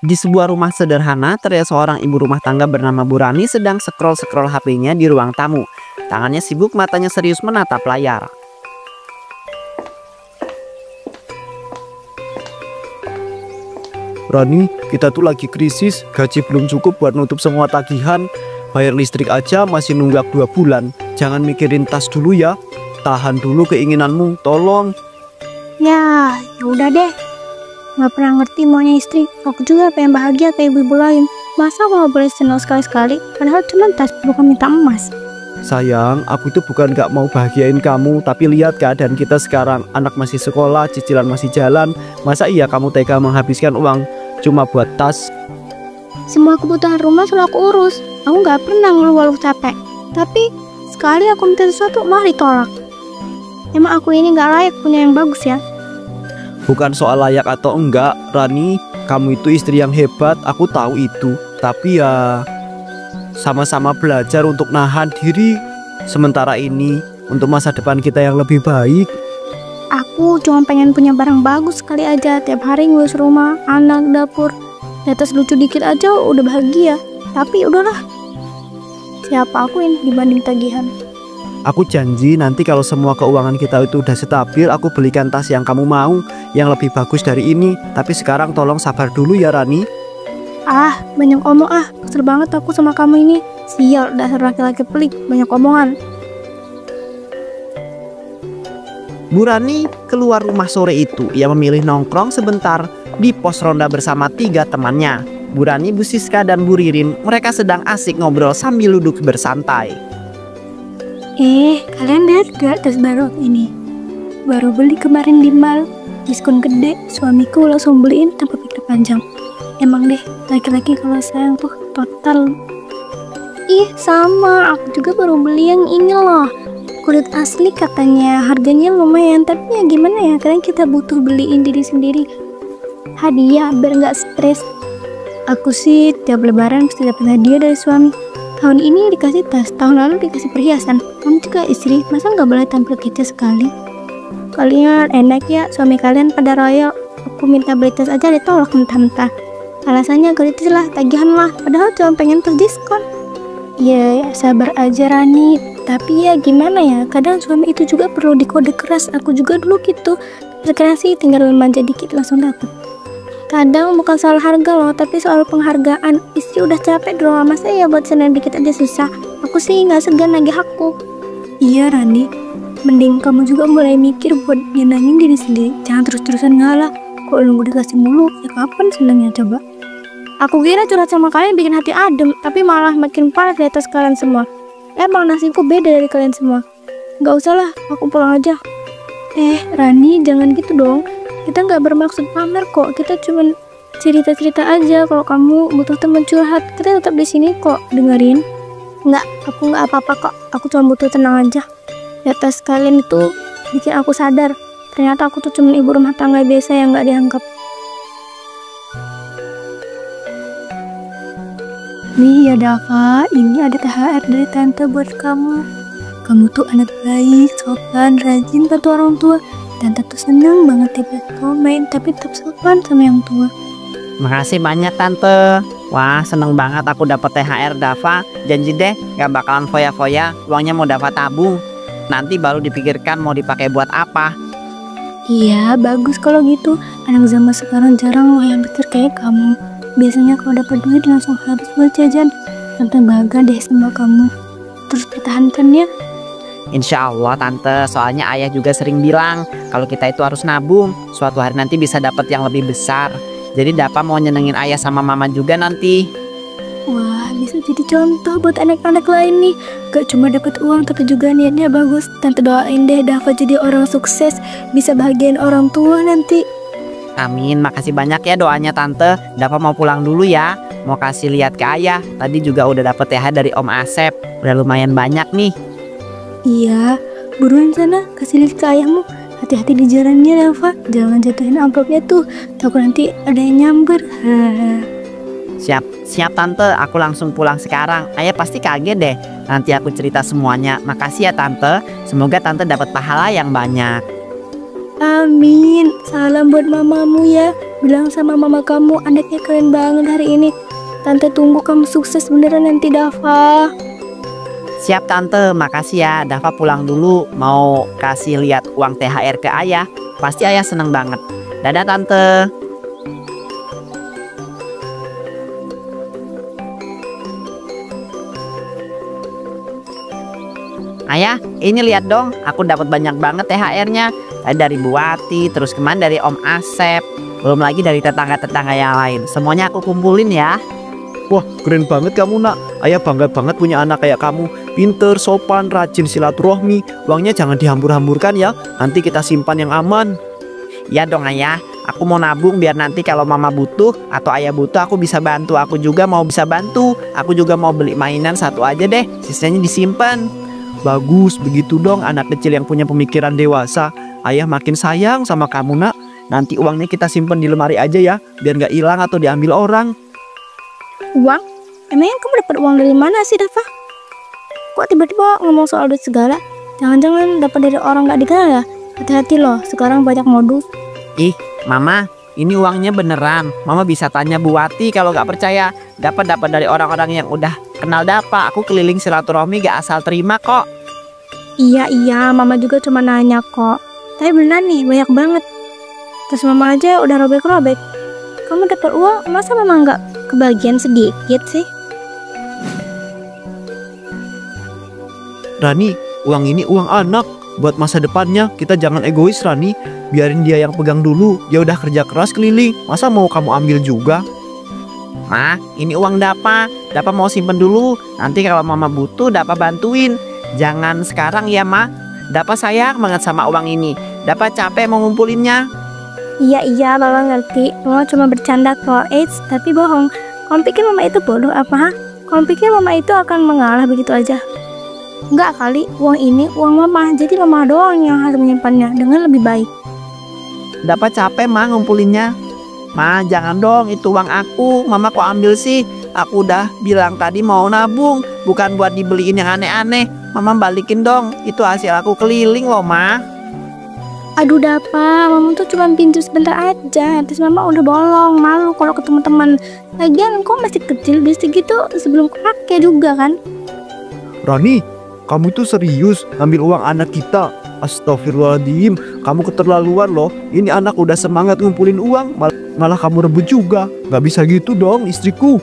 Di sebuah rumah sederhana, terlihat seorang ibu rumah tangga bernama Bu Rani sedang scroll-scroll HP-nya di ruang tamu. Tangannya sibuk, matanya serius menatap layar. Rani, kita tuh lagi krisis, gaji belum cukup buat nutup semua tagihan. Bayar listrik aja masih nunggak 2 bulan. Jangan mikirin tas dulu ya. Tahan dulu keinginanmu, tolong. Ya udah deh. Gak pernah ngerti maunya istri. Aku juga pengen bahagia kayak ibu-ibu lain. Masa aku gak boleh senang sekali-sekali? Padahal cuma tas, bukan minta emas. Sayang, aku itu bukan gak mau bahagiain kamu, tapi lihat keadaan kita sekarang. Anak masih sekolah, cicilan masih jalan. Masa iya kamu tega menghabiskan uang cuma buat tas? Semua kebutuhan rumah selalu aku urus. Aku gak pernah ngeluh-ngeluh capek. Tapi sekali aku minta sesuatu malah ditolak. Emang aku ini gak layak punya yang bagus ya? Bukan soal layak atau enggak, Rani. Kamu itu istri yang hebat, aku tahu itu. Tapi ya, sama-sama belajar untuk nahan diri sementara ini untuk masa depan kita yang lebih baik. Aku cuma pengen punya barang bagus sekali aja. Tiap hari ngurus rumah, anak, dapur. Di atas lucu dikit aja udah bahagia. Tapi udahlah, siapa aku ini dibanding tagihan. Aku janji nanti kalau semua keuangan kita itu udah stabil, aku belikan tas yang kamu mau, yang lebih bagus dari ini. Tapi sekarang tolong sabar dulu ya Rani. Ah, banyak omong ah. Kesel banget aku sama kamu ini. Sial, dasar laki-laki pelik, banyak omongan. Bu Rani keluar rumah sore itu. Ia memilih nongkrong sebentar di pos ronda bersama 3 temannya. Bu Rani, Bu Siska, dan Bu Ririn. Mereka sedang asik ngobrol sambil duduk bersantai. Kalian lihat gak tas baru ini? Baru beli kemarin di mall, diskon gede. Suamiku langsung beliin tanpa pikir panjang. Emang deh, laki-laki kalau sayang tuh total. Ih, sama, aku juga baru beli yang ini loh. Kulit asli katanya, harganya lumayan. Tapi ya gimana ya, kadang kita butuh beliin diri sendiri hadiah biar gak stres. Aku sih tiap lebaran pasti dapat hadiah dari suami. Tahun ini dikasih tas, tahun lalu dikasih perhiasan. Kamu juga istri, masa nggak boleh tampil kece sekali? Kalian enak ya, suami kalian pada royal. Aku minta beli tas aja ditolak mentah-mentah. Alasannya gratis lah, tagihan lah. Padahal cuma pengen tas diskon. Ya sabar aja Rani. Tapi ya gimana ya, kadang suami itu juga perlu dikode keras. Aku juga dulu gitu. Sekarang sih tinggal manja dikit langsung dapet. Kadang bukan soal harga loh, tapi soal penghargaan. Istri udah capek di rumah, masa ya buat senang dikit aja susah. Aku sih nggak segan nagih aku. Iya Rani, mending kamu juga mulai mikir buat nyenangin diri sendiri. Jangan terus-terusan ngalah. Kok nunggu dikasih mulu, ya kapan senangnya coba? Aku kira curhat sama kalian bikin hati adem, tapi malah makin panas di atas kalian semua. Emang nasibku beda dari kalian semua. Nggak usah lah, aku pulang aja. Rani, jangan gitu dong. Kita nggak bermaksud pamer kok, kita cuman cerita-cerita aja. Kalau kamu butuh teman curhat, kita tetap di sini kok dengerin. Nggak, aku nggak apa-apa kok. Aku cuma butuh tenang aja. Di atas kalian itu bikin aku sadar, ternyata aku tuh cuma ibu rumah tangga biasa yang nggak dianggap. Nih ya Dava, ini ada THR dari tante buat kamu. Kamu tuh anak baik, sopan, rajin bantu orang tua. Tante tuh seneng banget tiba komen, tapi tetap sopan sama yang tua. Makasih banyak Tante. Wah, seneng banget aku dapat THR Dava. Janji deh gak bakalan foya-foya. Uangnya mau Dava tabung. Nanti baru dipikirkan mau dipakai buat apa. Iya, bagus kalau gitu. Anak zaman sekarang jarang loh yang pikir kayak kamu. Biasanya kalau dapat duit langsung habis buat jajan. Tante bangga deh sama kamu. Terus pertahankan ya. Insya Allah Tante, soalnya ayah juga sering bilang kalau kita itu harus nabung. Suatu hari nanti bisa dapat yang lebih besar. Jadi Dava mau nyenengin ayah sama mama juga nanti. Wah, bisa jadi contoh buat anak-anak lain nih. Gak cuma dapat uang tapi juga niatnya bagus. Tante doain deh Dava jadi orang sukses, bisa bahagiain orang tua nanti. Amin, makasih banyak ya doanya Tante. Dava mau pulang dulu ya. Mau kasih lihat ke ayah. Tadi juga udah dapet THR dari Om Asep. Udah lumayan banyak nih. Iya, buruan sana kasih lihat ke ayahmu. Hati-hati di jalannya Dava, jangan jatuhin amplopnya tuh, takut nanti ada yang nyamber. Siap Tante, aku langsung pulang sekarang. Ayah pasti kaget deh nanti aku cerita semuanya. Makasih ya Tante, semoga Tante dapat pahala yang banyak. Amin, salam buat mamamu ya. Bilang sama mama kamu, anaknya keren banget hari ini. Tante tunggu kamu sukses beneran nanti, Dava. Siap tante, makasih ya. Dava pulang dulu, mau kasih lihat uang THR ke ayah. Pasti ayah seneng banget. Dadah tante. Ayah, ini lihat dong, aku dapat banyak banget THR-nya. Tadi dari Bu Wati, terus kemarin dari Om Asep, belum lagi dari tetangga-tetangga yang lain. Semuanya aku kumpulin ya. Wah, keren banget kamu, Nak. Ayah bangga banget punya anak kayak kamu. Pinter, sopan, rajin silaturahmi. Uangnya jangan dihambur-hamburkan ya. Nanti kita simpan yang aman. Ya dong ayah, aku mau nabung biar nanti kalau mama butuh atau ayah butuh aku bisa bantu. Aku juga mau bisa bantu. Aku juga mau beli mainan satu aja deh, sisanya disimpan. Bagus, begitu dong anak kecil yang punya pemikiran dewasa. Ayah makin sayang sama kamu, Nak. Nanti uangnya kita simpan di lemari aja ya, biar nggak hilang atau diambil orang. Uang? Emangnya kamu dapat uang dari mana sih, Dava? Kok tiba-tiba ngomong soal duit segala? Jangan-jangan dapat dari orang gak dikenal ya? Hati-hati loh, sekarang banyak modus. Ih, mama, ini uangnya beneran. Mama bisa tanya Bu Wati kalau nggak percaya. Dapat dari orang-orang yang udah kenal Dava. Aku keliling silaturahmi gak asal terima kok. Iya, mama juga cuma nanya kok. Tapi beneran nih, banyak banget. Terus mama aja udah robek-robek. Kamu dapat uang, masa mama nggak kebagian sedikit sih? Rani, uang ini uang anak. Buat masa depannya, kita jangan egois, Rani. Biarin dia yang pegang dulu. Dia udah kerja keras keliling. Masa mau kamu ambil juga? Ma, ini uang Dava. Dava mau simpen dulu. Nanti kalau mama butuh, Dava bantuin. Jangan sekarang ya, Ma. Dava sayang banget sama uang ini. Dava capek mau ngumpulinnya. Iya, mama ngerti. Mama cuma bercanda kok. Tapi bohong. Kamu pikir mama itu bodoh apa, ha? Kamu pikir mama itu akan mengalah begitu aja? Enggak kali, uang ini uang mama. Jadi mama doang yang harus menyimpannya dengan lebih baik. Dava capek, Ma, ngumpulinnya. Ma, jangan dong, itu uang aku. Mama kok ambil sih? Aku udah bilang tadi mau nabung, bukan buat dibeliin yang aneh-aneh. Mama balikin dong, itu hasil aku keliling loh, Ma. Aduh Dava, mama tuh cuma pinjam sebentar aja. Terus mama udah bolong, malu kalau ketemu teman. Lagian kok masih kecil, bisa gitu sebelum kakek juga kan? Rani, kamu tuh serius ngambil uang anak kita? Astagfirullahaladzim, kamu keterlaluan loh. Ini anak udah semangat ngumpulin uang, malah kamu rebut juga. Gak bisa gitu dong, istriku.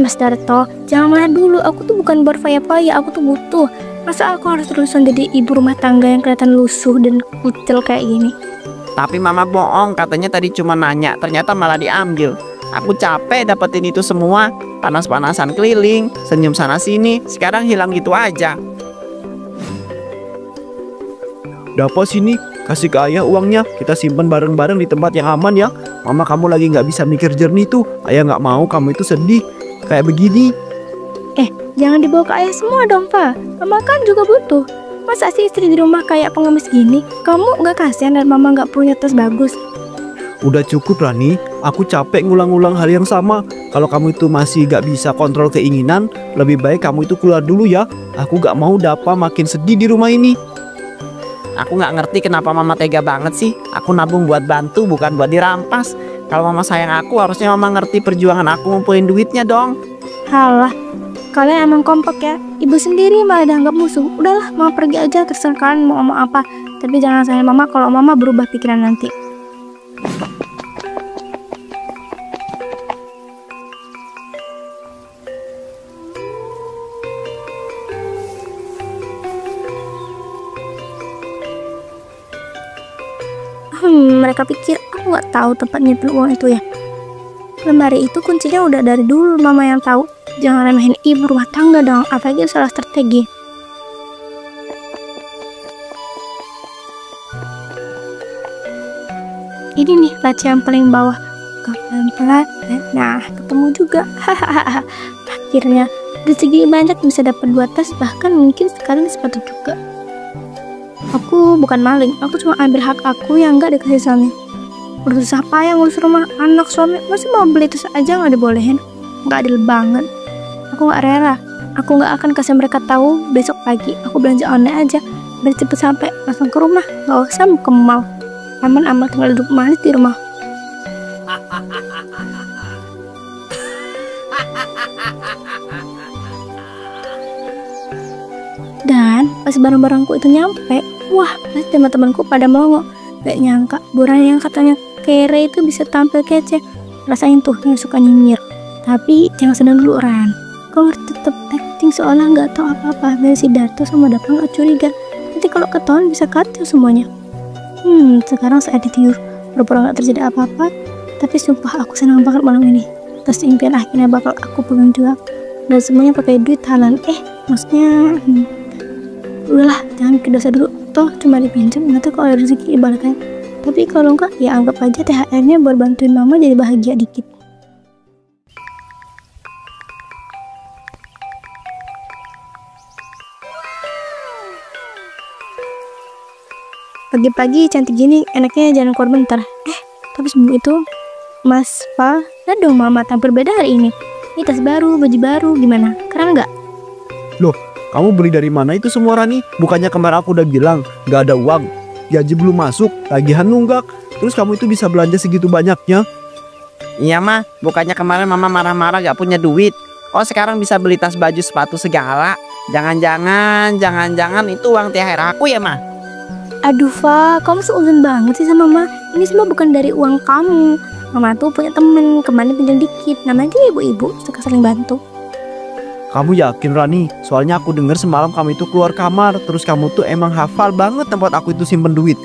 Mas Darto, jangan marah dulu. Aku tuh bukan berfoya-foya, aku tuh butuh. Masa aku harus terusan jadi ibu rumah tangga yang kelihatan lusuh dan kucil kayak gini? Tapi mama bohong, katanya tadi cuma nanya, ternyata malah diambil. Aku capek dapetin itu semua, panas-panasan keliling, senyum sana sini, sekarang hilang gitu aja. Dapat sini, kasih ke ayah uangnya. Kita simpan bareng-bareng di tempat yang aman ya. Mama kamu lagi nggak bisa mikir jernih tuh. Ayah nggak mau kamu itu sedih kayak begini. Jangan dibawa ke ayah semua dong, Pa. Mama kan juga butuh. Masa sih istri di rumah kayak pengemis gini? Kamu nggak kasihan dan mama nggak punya tas bagus? Udah cukup Rani, aku capek ngulang-ngulang hal yang sama. Kalau kamu itu masih gak bisa kontrol keinginan, lebih baik kamu itu keluar dulu ya. Aku gak mau Dava makin sedih di rumah ini. Aku nggak ngerti kenapa mama tega banget sih. Aku nabung buat bantu, bukan buat dirampas. Kalau mama sayang aku, harusnya mama ngerti perjuangan aku ngumpulin duitnya dong. Halah, kalian emang kompak ya. Ibu sendiri malah dianggap musuh. Udahlah, mama pergi aja, terserah kalian mau ngomong apa. Tapi jangan salahin mama kalau mama berubah pikiran nanti. Mereka pikir aku nggak tahu tempat nyimpen uang itu ya. Lemari itu kuncinya udah dari dulu mama yang tahu. Jangan remehin ibu rumah tangga dong, apalagi salah strategi. Ini nih laci yang paling bawah. Pelan-pelan, nah ketemu juga. Hahaha. Akhirnya dari segi banyak bisa dapat 2 tas, bahkan mungkin sekali sepatu juga. Aku bukan maling, aku cuma ambil hak aku yang nggak dikasih suami. Udah susah payah ngurus rumah, anak, suami, masih mau beli tas aja nggak dibolehin. Nggak adil banget. Aku nggak rela. Aku nggak akan kasih mereka tahu. Besok pagi aku belanja online aja, biar cepet sampai langsung ke rumah. Nggak usah ke mall. Aman-aman tinggal duduk manis di rumah. Dan pas barang-barangku itu nyampe, wah, pas teman-temanku pada melongo. Gak nyangka Burani yang katanya kere itu bisa tampil kece. Rasain tuh yang suka nyinyir. Tapi jangan sedang dulu, Ran. Kalau tetap acting seolah nggak tahu apa-apa, biar si Darto sama Dapa nggak curiga. Nanti kalau ketahuan bisa kacau semuanya. Sekarang saya ditiur, pura-pura nggak terjadi apa-apa. Tapi sumpah aku senang banget malam ini. Terus impian akhirnya bakal aku pegang juga. Dan semuanya pakai duit halal. Maksudnya udahlah, jangan bikin dosa dulu. Toh cuma dipinjam, nanti kalau ada rezeki ibaratnya. Tapi kalau enggak, ya anggap aja THR-nya buat bantuin mama jadi bahagia dikit. Pagi-pagi cantik gini, enaknya jalan keluar bentar. Tapi sebelum itu, Mas Pa, lihat dong mama tampil beda hari ini. Ini tas baru, baju baru, gimana? Keren nggak? Loh, kamu beli dari mana itu semua, Rani? Bukannya kemarin aku udah bilang gak ada uang, gaji belum masuk, tagihan nunggak. Terus kamu itu bisa belanja segitu banyaknya? Iya mah, bukannya kemarin mama marah-marah gak punya duit. Kok sekarang bisa beli tas baju sepatu segala? Jangan-jangan itu uang THR aku ya mah? Aduh Fa, kamu seuzon banget sih sama mama. Ini semua bukan dari uang kamu. Mama tuh punya temen, kemarin pinjam dikit. Namanya dia ibu-ibu, suka saling bantu. Kamu yakin, Rani? Soalnya aku dengar semalam kamu itu keluar kamar, terus kamu tuh emang hafal banget tempat aku itu simpen duit.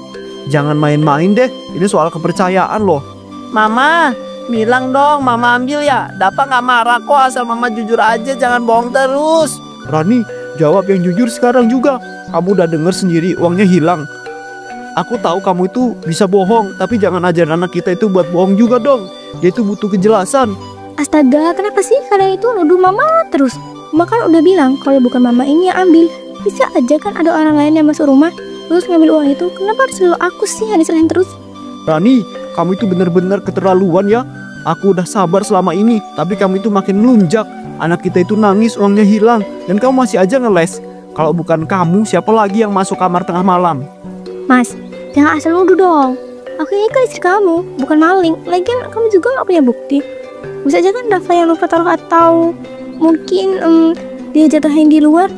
Jangan main-main deh, ini soal kepercayaan loh. Mama, bilang dong mama ambil ya. Dapa gak marah kok, asal mama jujur aja, jangan bohong terus. Rani, jawab yang jujur sekarang juga. Kamu udah denger sendiri uangnya hilang. Aku tahu kamu itu bisa bohong, tapi jangan ajarin anak kita itu buat bohong juga dong. Dia itu butuh kejelasan. Astaga, kenapa sih kalian itu nuduh mama terus? Mama kan udah bilang kalau bukan mama ini yang ambil. Bisa aja kan ada orang lain yang masuk rumah terus ngambil uang itu. Kenapa harus selalu aku sih yang disalahin terus? Rani, kamu itu benar-benar keterlaluan ya. Aku udah sabar selama ini, tapi kamu itu makin melunjak. Anak kita itu nangis, uangnya hilang, dan kamu masih aja ngeles. Kalau bukan kamu, siapa lagi yang masuk kamar tengah malam? Mas, jangan asal nuduh dong. Aku ini kan istri kamu, bukan maling. Lagian kamu juga gak punya bukti. Bisa aja kan Dava yang lupa taruh atau mungkin dia jatuhin di luar.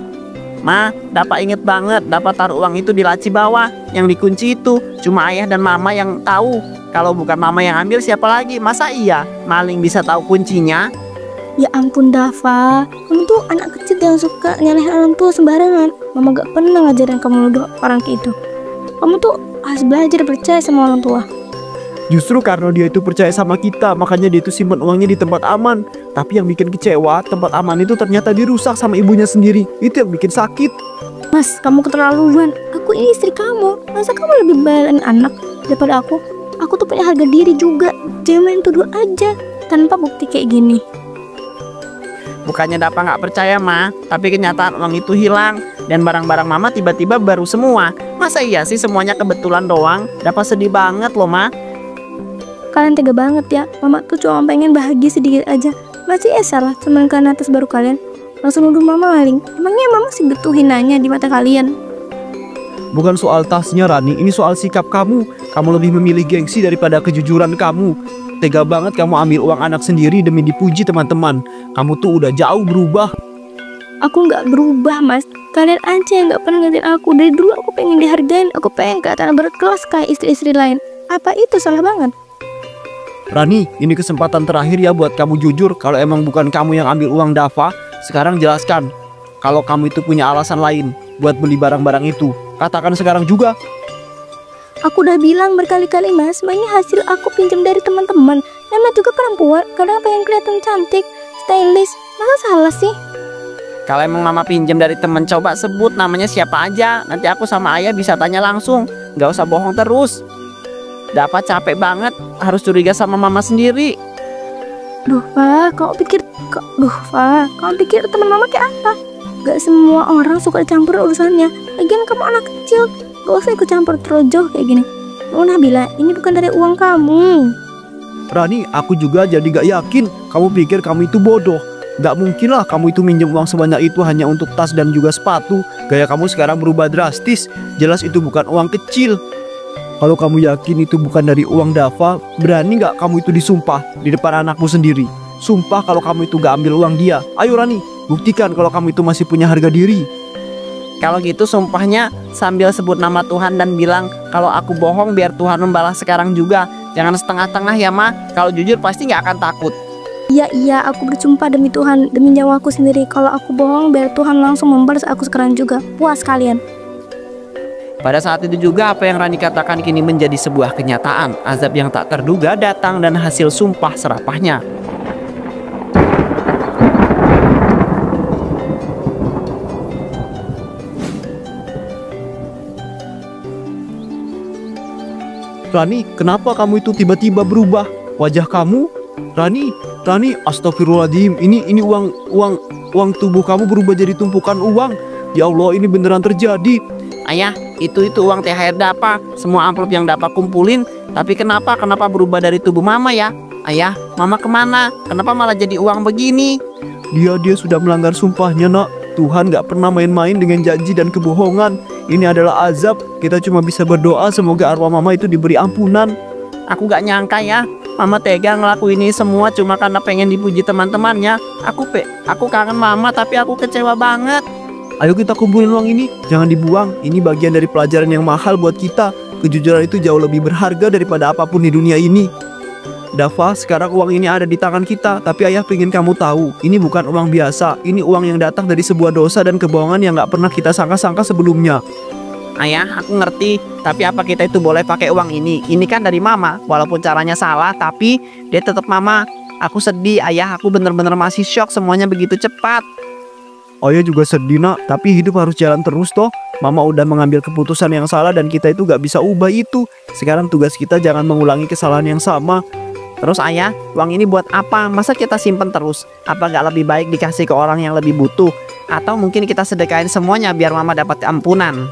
Ma, Dapa inget banget, Dapa taruh uang itu di laci bawah. Yang dikunci itu cuma ayah dan mama yang tahu. Kalau bukan mama yang ambil, siapa lagi? Masa iya maling bisa tahu kuncinya? Ya ampun Dava, kamu tuh anak kecil yang suka nyalahin orang tua sembarangan. Mama gak pernah ngajarin kamu nuduh orang kayak itu. Kamu tuh harus belajar percaya sama orang tua. Justru karena dia itu percaya sama kita, makanya dia itu simpan uangnya di tempat aman. Tapi yang bikin kecewa, tempat aman itu ternyata dirusak sama ibunya sendiri. Itu yang bikin sakit. Mas, kamu keterlaluan. Aku ini istri kamu. Masa kamu lebih belain anak daripada aku? Aku tuh punya harga diri juga. Jangan main tuduh aja tanpa bukti kayak gini. Bukannya Dapa nggak percaya Ma, tapi kenyataan uang itu hilang dan barang-barang Mama tiba-tiba baru semua. Masa iya sih semuanya kebetulan doang? Dapa sedih banget loh Ma. Kalian tega banget ya. Mama tuh cuma pengen bahagia sedikit aja. Masih salah cuman karena atas baru kalian langsung nuduh mama maling. Emangnya mama sih gitu hinanya di mata kalian? Bukan soal tasnya, Rani, ini soal sikap kamu. Kamu lebih memilih gengsi daripada kejujuran kamu. Tega banget kamu ambil uang anak sendiri demi dipuji teman-teman. Kamu tuh udah jauh berubah. Aku nggak berubah Mas. Kalian aja yang nggak pernah ngertiin aku. Dari dulu aku pengen dihargain. Aku pengen kelihatan berkelas kayak istri-istri lain. Apa itu salah banget? Rani, ini kesempatan terakhir ya buat kamu jujur. Kalau emang bukan kamu yang ambil uang Dava, sekarang jelaskan. Kalau kamu itu punya alasan lain buat beli barang-barang itu, katakan sekarang juga. Aku udah bilang berkali-kali Mas, ini hasil aku pinjam dari teman-teman. Nama juga perempuan, kadang pengen kelihatan cantik, stylish. Masa salah sih? Kalau emang Mama pinjam dari temen, coba sebut namanya siapa aja. Nanti aku sama Ayah bisa tanya langsung. Gak usah bohong terus. Dapat capek banget, harus curiga sama Mama sendiri. Duh Fa, kamu pikir teman Mama kayak apa? Gak semua orang suka campur urusannya. Lagian kamu anak kecil, gak usah ikut campur terojoh kayak gini. Luna bilang ini bukan dari uang kamu. Rani, aku juga jadi gak yakin. Kamu pikir kamu itu bodoh? Gak mungkin lah kamu itu minjem uang sebanyak itu hanya untuk tas dan juga sepatu. Gaya kamu sekarang berubah drastis. Jelas itu bukan uang kecil. Kalau kamu yakin itu bukan dari uang Dava, berani nggak kamu itu disumpah di depan anakmu sendiri? Sumpah kalau kamu itu gak ambil uang dia. Ayo Rani, buktikan kalau kamu itu masih punya harga diri. Kalau gitu sumpahnya sambil sebut nama Tuhan dan bilang kalau aku bohong biar Tuhan membalas sekarang juga. Jangan setengah-tengah ya Ma, kalau jujur pasti nggak akan takut. Iya, aku bersumpah demi Tuhan, demi nyawaku sendiri. Kalau aku bohong biar Tuhan langsung membalas aku sekarang juga. Puas kalian. Pada saat itu juga apa yang Rani katakan kini menjadi sebuah kenyataan. Azab yang tak terduga datang dan hasil sumpah serapahnya. Rani, kenapa kamu itu tiba-tiba berubah? Wajah kamu? Rani, astagfirullahaladzim. Ini uang tubuh kamu berubah jadi tumpukan uang. Ya Allah, ini beneran terjadi. Ayah, itu uang THR Dapa. Semua amplop yang Dapa kumpulin. Tapi kenapa berubah dari tubuh Mama ya? Ayah, Mama kemana? Kenapa malah jadi uang begini? Dia sudah melanggar sumpahnya, Nak. Tuhan gak pernah main-main dengan janji dan kebohongan. Ini adalah azab. Kita cuma bisa berdoa semoga arwah Mama itu diberi ampunan. Aku gak nyangka ya, Mama tega ngelakuin ini semua cuma karena pengen dipuji teman-temannya. Aku kangen Mama tapi aku kecewa banget. Ayo kita kumpulin uang ini, jangan dibuang. Ini bagian dari pelajaran yang mahal buat kita. Kejujuran itu jauh lebih berharga daripada apapun di dunia ini. Dava, sekarang uang ini ada di tangan kita. Tapi ayah pengen kamu tahu, ini bukan uang biasa. Ini uang yang datang dari sebuah dosa dan kebohongan yang gak pernah kita sangka-sangka sebelumnya. Ayah, aku ngerti. Tapi apa kita itu boleh pakai uang ini? Ini kan dari Mama. Walaupun caranya salah, tapi dia tetap Mama. Aku sedih, Ayah. Aku bener-bener masih shock semuanya begitu cepat. Ayah juga sedih, Nak. Tapi hidup harus jalan terus toh. Mama udah mengambil keputusan yang salah dan kita itu gak bisa ubah itu. Sekarang tugas kita jangan mengulangi kesalahan yang sama. Terus Ayah, uang ini buat apa? Masa kita simpen terus? Apa gak lebih baik dikasih ke orang yang lebih butuh? Atau mungkin kita sedekahin semuanya biar Mama dapat ampunan?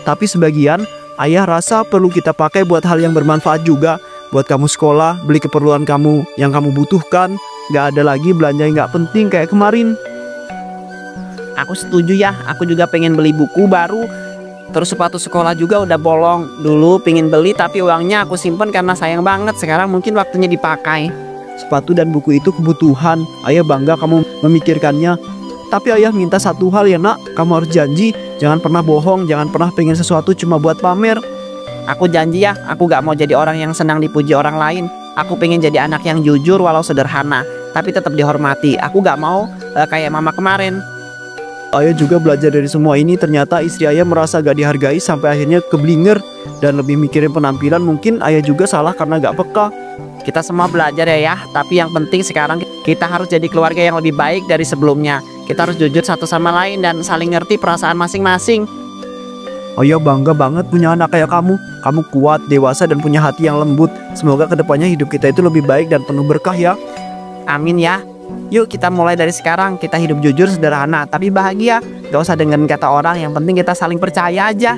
Tapi sebagian, ayah rasa perlu kita pakai buat hal yang bermanfaat juga. Buat kamu sekolah, beli keperluan kamu yang kamu butuhkan. Gak ada lagi belanja yang gak penting kayak kemarin. Aku setuju ya, aku juga pengen beli buku baru. Terus sepatu sekolah juga udah bolong. Dulu pengen beli tapi uangnya aku simpen karena sayang banget. Sekarang mungkin waktunya dipakai. Sepatu dan buku itu kebutuhan. Ayah bangga kamu memikirkannya. Tapi ayah minta satu hal ya, Nak. Kamu harus janji, jangan pernah bohong, jangan pernah pengen sesuatu cuma buat pamer. Aku janji ya, aku gak mau jadi orang yang senang dipuji orang lain. Aku pengen jadi anak yang jujur walau sederhana, tapi tetap dihormati. Aku gak mau kayak Mama kemarin. Ayah juga belajar dari semua ini. Ternyata istri ayah merasa gak dihargai sampai akhirnya keblinger dan lebih mikirin penampilan. Mungkin ayah juga salah karena gak peka. Kita semua belajar ya, tapi yang penting sekarang kita harus jadi keluarga yang lebih baik dari sebelumnya. Kita harus jujur satu sama lain dan saling ngerti perasaan masing-masing. Ayah bangga banget punya anak kayak kamu. Kamu kuat, dewasa dan punya hati yang lembut. Semoga kedepannya hidup kita itu lebih baik dan penuh berkah ya. Amin ya. Yuk kita mulai dari sekarang. Kita hidup jujur, sederhana, tapi bahagia. Gak usah dengerin kata orang, yang penting kita saling percaya aja.